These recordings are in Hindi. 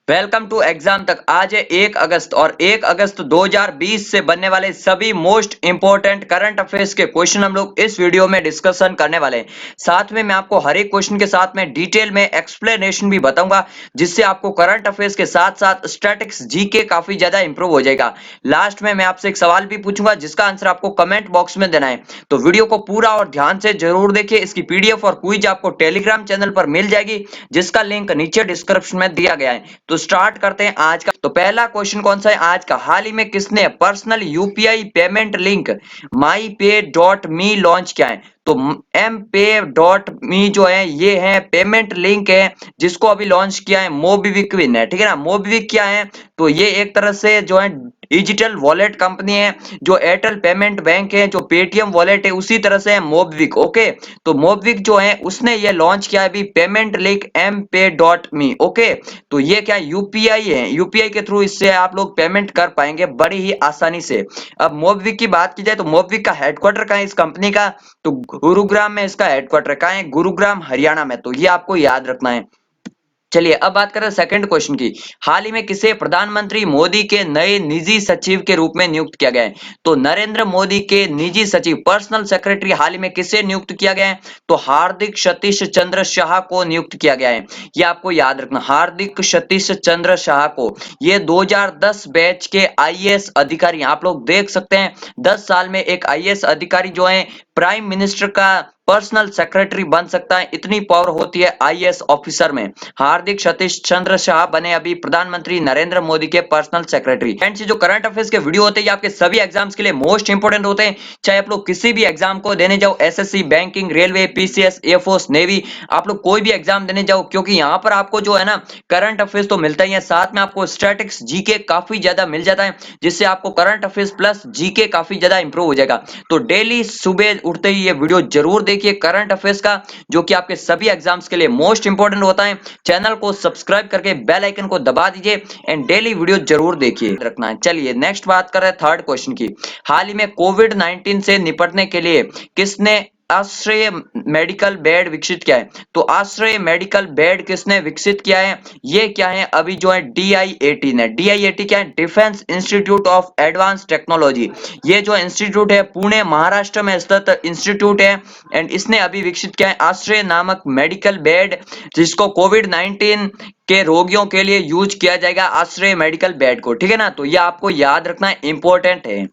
वेलकम टू एग्जाम तक। आज है 1 अगस्त और 1 अगस्त 2020 से बनने वाले सभी मोस्ट इंपोर्टेंट करंट अफेयर्स के क्वेश्चन हम लोग इस वीडियो में डिस्कशन करने वाले हैं। साथ में मैं आपको हर एक क्वेश्चन के साथ में डिटेल में एक्सप्लेनेशन भी बताऊंगा, जिससे आपको करंट अफेयर्स के साथ साथ स्टैटिक्स जीके काफी ज्यादा इंप्रूव हो जाएगा। लास्ट में मैं आपसे एक सवाल भी पूछूंगा जिसका आंसर आपको कमेंट बॉक्स में देना है, तो वीडियो को पूरा और ध्यान से जरूर देखिए। इसकी पीडीएफ और क्विज आपको टेलीग्राम चैनल पर मिल जाएगी, जिसका लिंक नीचे डिस्क्रिप्शन में दिया गया है। तो स्टार्ट करते हैं आज का। तो पहला क्वेश्चन कौन सा है आज का? हाल ही में किसने personal UPI payment link mypay.me launch किया है? तो mpay.me जो है ये है पेमेंट लिंक है, जिसको अभी लॉन्च किया है मोबीक्विक ने, ठीक है ना। मोबीक्विक क्या है? तो ये एक तरह से जो है डिजिटल वॉलेट कंपनी है, जो एयरटेल पेमेंट बैंक है, जो पेटीएम वॉलेट है, उसी तरह से है मोबीक्विक। ओके, तो मोबीक्विक जो है उसने ये लॉन्च किया है अभी पेमेंट लिंक mpay.me। ओके, तो ये क्या यूपीआई है, यूपीआई के थ्रू इससे आप लोग पेमेंट कर पाएंगे बड़ी ही आसानी से। अब मोबीक्विक की बात की जाए तो मोबीक्विक का हेडक्वार्टर कहाँ है इस कंपनी का? तो गुरुग्राम में इसका हेडक्वार्टर कहाँ है? गुरुग्राम हरियाणा में। तो ये आपको याद रखना है। चलिए अब बात करें सेकंड क्वेश्चन की। हाल ही में किसे प्रधानमंत्री मोदी के नए निजी सचिव के रूप में नियुक्त किया गया है? तो नरेंद्र मोदी के निजी सचिव पर्सनल सेक्रेटरी हाल ही में किसे नियुक्त किया गया है? तो हार्दिक सतीश चंद्र शाह को नियुक्त किया गया है। ये आपको याद रखना, हार्दिक सतीश चंद्र शाह को। ये 2010 बैच के आईएएस अधिकारी, आप लोग देख सकते हैं 10 साल में एक आईएएस अधिकारी जो है प्राइम मिनिस्टर का पर्सनल सेक्रेटरी बन सकता है, इतनी पावर होती है आईएएस ऑफिसर में। हार्दिक सतीश चंद्र शाह बने अभी प्रधानमंत्री नरेंद्र मोदी के पर्सनल सेक्रेटरी। फ्रेंड्स, जो करंट अफेयर्स के वीडियो होते हैं ये आपके सभी एग्जाम्स के लिए मोस्ट इंपोर्टेंट होते हैं। चाहे आप लोग किसी भी एग्जाम को देने जाओ, SSC, banking, railway, PCS, air force, navy, आप लोग कोई भी एग्जाम देने जाओ, क्योंकि यहाँ पर आपको जो है ना करंट अफेयर्स तो मिलता ही है, साथ में आपको स्टैटिक्स जीके काफी ज्यादा मिल जाता है, जिससे आपको करंट अफेयर्स प्लस जीके काफी ज्यादा इंप्रूव हो जाएगा। तो डेली सुबह उठते ही ये वीडियो जरूर देखिए करंट अफेयर्स का, जो कि आपके सभी एग्जाम्स के लिए मोस्ट इंपोर्टेंट होता है। चैनल को सब्सक्राइब करके बेल आइकन को दबा दीजिए एंड डेली वीडियो जरूर देखिए, रखना है। चलिए नेक्स्ट बात कर रहे हैं थर्ड क्वेश्चन की। हाल ही में कोविड 19 से निपटने के लिए किसने आश्रय मेडिकल बेड विकसित किया है? तो आश्रय मेडिकल बेड किसने विकसित किया है? ये क्या है अभी जो है डीआईएटी ने। डीआईएटी क्या है? Defence institute of advance technology. ये जो इंस्टीट्यूट है पुणे महाराष्ट्र में स्थित इंस्टीट्यूट है, एंड इसने अभी विकसित किया है आश्रय नामक मेडिकल बेड, जिसको कोविड 19 के रोगियों के लिए यूज किया जाएगा, आश्रय मेडिकल बेड को, ठीक है ना। तो ये आपको याद रखना इंपॉर्टेंट है।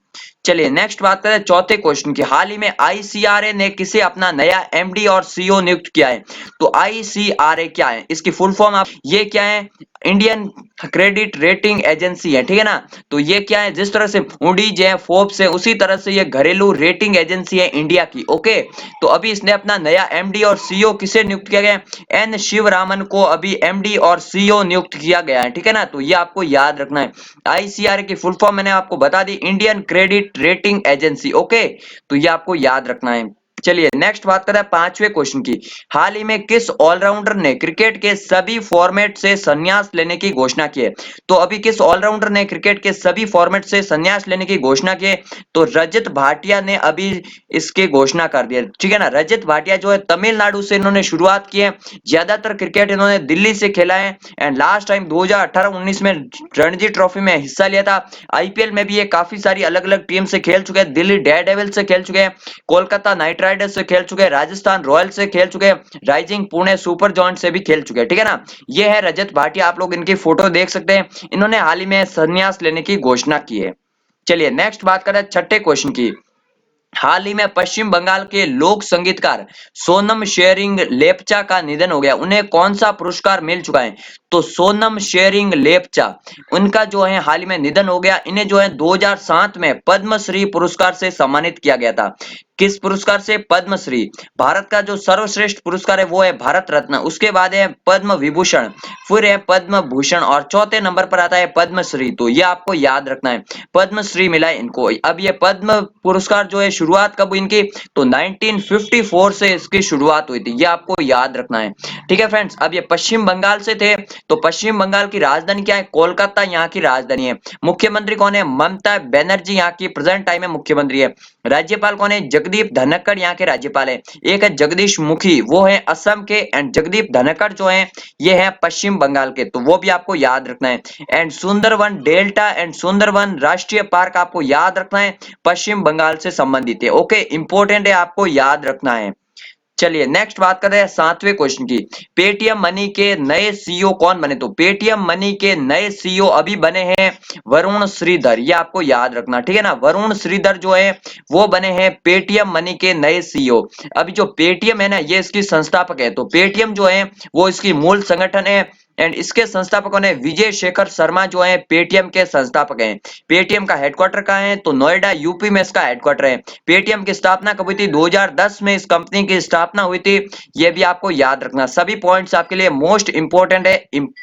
चलिए नेक्स्ट बात करें चौथे क्वेश्चन की। हाल ही में आईसीआरए ने किसे अपना नया एमडी और सीईओ नियुक्त किया है? तो आईसीआरए क्या है? इसकी फुल फॉर्म आप, ये क्या है? इंडियन क्रेडिट रेटिंग एजेंसी है, ठीक है ना। तो ये क्या है? जिस तरह से मूडीज है, फोर्ब्स है, उसी तरह से ये घरेलू रेटिंग एजेंसी है इंडिया की। ओके, तो अभी इसने अपना नया एमडी और सीईओ किसे नियुक्त किया गया? एन शिवरामन को अभी एमडी और सीईओ नियुक्त किया गया है, ठीक है ना। तो ये आपको याद रखना है। आईसीआरए की फुल फॉर्म मैंने आपको बता दी, Indian credit rating agency. Okay, तो ये आपको याद रखना है। चलिए नेक्स्ट बात करते हैं पांचवें क्वेश्चन की। हाल ही में किस ऑलराउंडर ने क्रिकेट के सभी फॉर्मेट से संन्यास लेने की घोषणा की है? तो अभी किस ऑलराउंडर ने क्रिकेट के सभी फॉर्मेट से संन्यास लेने की घोषणा की है? तो रजत भाटिया ने अभी इसकी घोषणा कर दी है, ठीक है ना। रजत भाटिया जो है तमिलनाडु से इन्होंने शुरुआत की है, ज्यादातर क्रिकेट इन्होंने दिल्ली से खेला है, एंड लास्ट टाइम 2018-19 में रणजी ट्रॉफी में हिस्सा लिया था। आईपीएल में भी ये काफी सारी अलग अलग टीम से खेल चुके हैं, दिल्ली डेयरडेविल से खेल चुके हैं, कोलकाता नाइट राइडर्स से खेल चुके हैं, राजस्थान रॉयल्स से खेल चुके हैं, राइजिंग पुणे सुपर जॉइंट से भी खेल चुके हैं, ठीक है ना। ये है रजत भाटिया, आप लोग इनकी फोटो देख सकते हैं, इन्होंने हाल ही में संन्यास लेने की घोषणा की है। चलिए नेक्स्ट बात करें छठे क्वेश्चन की। हाल ही में पश्चिम बंगाल के लोक संगीतकार सोनम शेरिंग लेप्चा का निधन हो गया, उन्हें कौन सा पुरस्कार मिल चुका है? तो सोनम शेरिंग लेप्चा, उनका जो है हाल ही में निधन हो गया, इन्हें जो है 2007 में पद्मश्री पुरस्कार से सम्मानित किया गया था। किस पुरस्कार से? पद्मश्री। भारत का जो सर्वश्रेष्ठ पुरस्कार है वो है भारत रत्न, उसके बाद है पद्म विभूषण, फिर है पद्म भूषण, और चौथे नंबर पर आता है पद्मश्री। तो ये आपको याद रखना है, पद्मश्री मिला है इनको। अब ये पद्म पुरस्कार जो है शुरुआत कब हुई इनकी? तो 1954 से इसकी शुरुआत हुई थी, ये आपको याद रखना है, ठीक है फ्रेंड्स। अब ये पश्चिम बंगाल से थे, तो पश्चिम बंगाल की राजधानी क्या है? कोलकाता यहाँ की राजधानी है। मुख्यमंत्री कौन है? ममता बनर्जी यहाँ की प्रेजेंट टाइम में मुख्यमंत्री है। राज्यपाल कौन है? जगदीप धनखड़ यहाँ के राज्यपाल है। एक है जगदीश मुखी, वो है असम के, एंड जगदीप धनखड़ जो है ये है पश्चिम बंगाल के, तो वो भी आपको याद रखना है। And Sundarban delta and Sundarban राष्ट्रीय पार्क आपको याद रखना है, पश्चिम बंगाल से संबंधित है। ओके, इंपॉर्टेंट है, आपको याद रखना है। चलिए नेक्स्ट बात करते हैं 7वें क्वेश्चन की। पेटीएम मनी के नए सीईओ कौन बने? तो पेटीएम मनी के नए सीईओ अभी बने हैं वरुण श्रीधर, ये आपको याद रखना, ठीक है ना। वरुण श्रीधर जो है वो बने हैं पेटीएम मनी के नए सीईओ। अभी जो पेटीएम है ना, ये इसकी संस्थापक है, तो पेटीएम जो है वो इसकी मूल संगठन है, एंड इसके संस्थापकों ने विजय शेखर शर्मा जो है पेटीएम के संस्थापक हैं। पेटीएम का हेडक्वार्टर कहाँ है? तो नोएडा यूपी में इसका हेडक्वार्टर है। पेटीएम की स्थापना कब हुई थी? 2010 में इस कंपनी की स्थापना हुई थी, ये भी आपको याद रखना। सभी पॉइंट्स आपके लिए मोस्ट इंपोर्टेंट है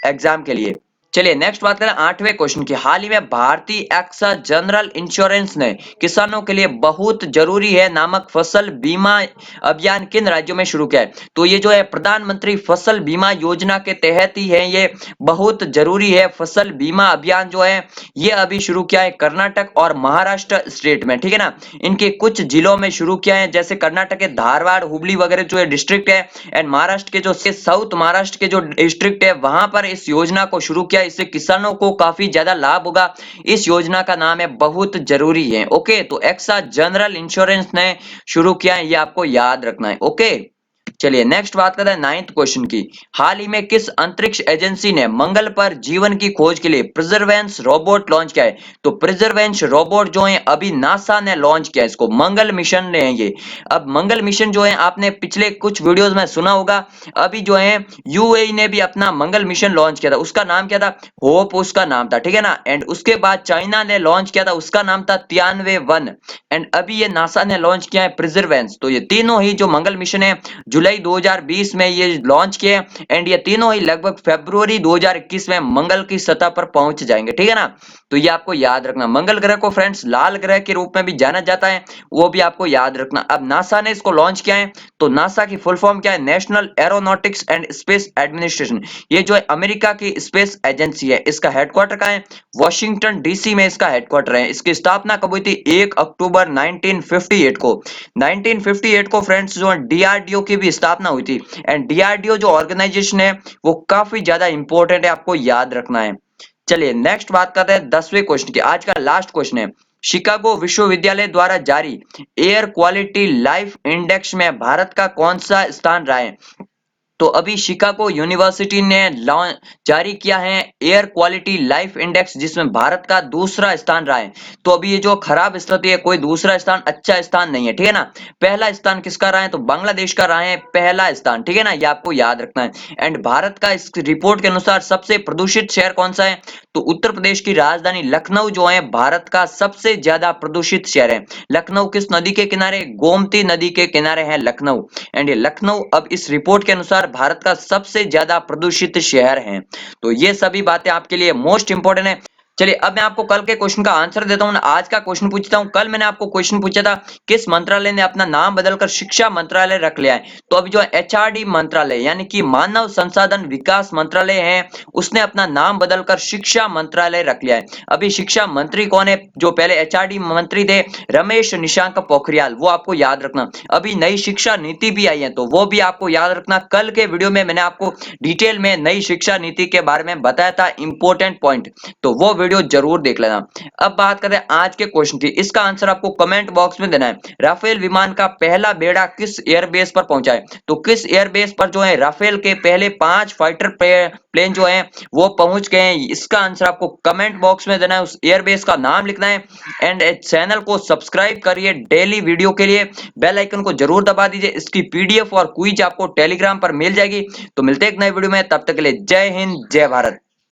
एग्जाम के लिए। चलिए नेक्स्ट बात करें 8वें क्वेश्चन की। हाल ही में भारतीय एक्सा जनरल इंश्योरेंस ने किसानों के लिए बहुत जरूरी है नामक फसल बीमा अभियान किन राज्यों में शुरू किया है? तो ये जो है प्रधानमंत्री फसल बीमा योजना के तहत ही है, ये बहुत जरूरी है फसल बीमा अभियान जो है ये अभी शुरू किया है कर्नाटक और महाराष्ट्र स्टेट में, ठीक है ना। इनके कुछ जिलों में शुरू किया है, जैसे कर्नाटक के धारवाड़ हुबली वगैरह जो है डिस्ट्रिक्ट है, एंड महाराष्ट्र के जो साउथ महाराष्ट्र के जो डिस्ट्रिक्ट है वहां पर इस योजना को शुरू किया। इससे किसानों को काफी ज्यादा लाभ होगा। इस योजना का नाम है बहुत जरूरी है। ओके, तो एक्सा जनरल इंश्योरेंस ने शुरू किया है, ये आपको याद रखना है। ओके, चलिए नेक्स्ट बात करते हैं 9th क्वेश्चन की। हाल ही में किस अंतरिक्ष एजेंसी ने मंगल पर जीवन की खोज के लिए प्रिजर्वेंस रोबोट लॉन्च किया है? तो प्रिजर्वेंस रोबोट जो है अभी नासा ने लॉन्च किया है, इसको मंगल मिशन ने है ये। अब मंगल मिशन जो है आपने पिछले कुछ वीडियोस में सुना होगा, अभी जो है यूएई ने भी अपना मंगल मिशन लॉन्च किया था, उसका नाम क्या था? होप उसका नाम था, ठीक है ना। एंड उसके बाद चाइना ने लॉन्च किया था, उसका नाम था तियानवे-1, एंड अभी ये नासा ने लॉन्च किया है प्रिजर्वेंस। तो ये तीनों ही जो मंगल मिशन है जुलाई 2020 में ये लॉन्च किए, एंड ये तीनों ही लगभग फरवरी 2021 में मंगल की सतह पर पहुंच जाएंगे, ठीक है ना। तो ये आपको याद रखना। मंगल ग्रह को फ्रेंड्स लाल ग्रह के रूप में भी जाना जाता है, वो भी आपको याद रखना। अब नासा ने इसको लॉन्च किया है, तो नासा की फुल फॉर्म क्या है? National aeronautics and space administration. ये जो है अमेरिका की स्पेस एजेंसी है, इसका हेडक्वार्टर कहाँ है? वॉशिंगटन डीसी में इसका हेडक्वार्टर है। इसकी स्थापना कब हुई थी? 1 अक्टूबर 1958 को। 1958 को फ्रेंड्स जो डीआरडीओ की भी स्थापना हुई थी, एंड डीआरडीओ जो ऑर्गेनाइजेशन है वो काफी ज्यादा इंपॉर्टेंट है, आपको याद रखना है। चलिए नेक्स्ट बात करते हैं 10वें क्वेश्चन की। आज का लास्ट क्वेश्चन है, शिकागो विश्वविद्यालय द्वारा जारी एयर क्वालिटी लाइफ इंडेक्स में भारत का कौन सा स्थान रहा है? तो अभी शिकागो यूनिवर्सिटी ने जारी किया है एयर क्वालिटी लाइफ इंडेक्स, जिसमें भारत का दूसरा स्थान रहा है। तो अभी ये जो खराब स्थिति है, कोई दूसरा स्थान अच्छा स्थान नहीं है, ठीक है ना। पहला स्थान किसका रहा है? तो बांग्लादेश का रहा है पहला स्थान, ठीक है ना, ये आपको याद रखना है। एंड भारत का इस रिपोर्ट के अनुसार सबसे प्रदूषित शहर कौन सा है? तो उत्तर प्रदेश की राजधानी लखनऊ जो है भारत का सबसे ज्यादा प्रदूषित शहर है। लखनऊ किस नदी के किनारे? गोमती नदी के किनारे है लखनऊ, एंड ये लखनऊ अब इस रिपोर्ट के अनुसार भारत का सबसे ज्यादा प्रदूषित शहर है। तो ये सभी बातें आपके लिए मोस्ट इंपोर्टेंट है। चलिए अब मैं आपको कल के क्वेश्चन का आंसर देता हूं। आज का क्वेश्चन पूछता हूं। कल मैंने आपको क्वेश्चन पूछा था किस मंत्रालय ने अपना नाम बदलकर शिक्षा मंत्रालय रख लिया है? तो अभी जो एचआरडी मंत्रालय यानी कि मानव संसाधन विकास मंत्रालय है, उसने अपना नाम बदलकर शिक्षा मंत्रालय रख लिया है। अभी शिक्षा मंत्री कौन है? जो पहले एचआरडी मंत्री थे रमेश निशांक पोखरियाल, वो आपको याद रखना। अभी नई शिक्षा नीति भी आई है, तो वो भी आपको याद रखना। कल के वीडियो में मैंने आपको डिटेल में नई शिक्षा नीति के बारे में बताया था इंपॉर्टेंट पॉइंट, तो वो वीडियो जरूर देख लेना। अब बात करें आज के क्वेश्चन की, इसका आंसर आपको कमेंट बॉक्स में देना है। राफेल विमान का पहला बेड़ा किस एयरबेस पर पहुंचा है? तो किस एयरबेस पर जो है राफेल के पहले 5 फाइटर प्लेन जो है वो पहुंच गए हैं, इसका आंसर आपको कमेंट बॉक्स में देना है। उस एयरबेस का नाम लिखना है, एंड चैनल को सब्सक्राइब करिए डेली वीडियो के लिए। बेल आइकन को जरूर दबा दीजिए। इसकी पीडीएफ और क्विज आपको टेलीग्राम पर मिल जाएगी। तो मिलते हैं एक नए वीडियो में, तब तक के लिए जय हिंद जय भारत।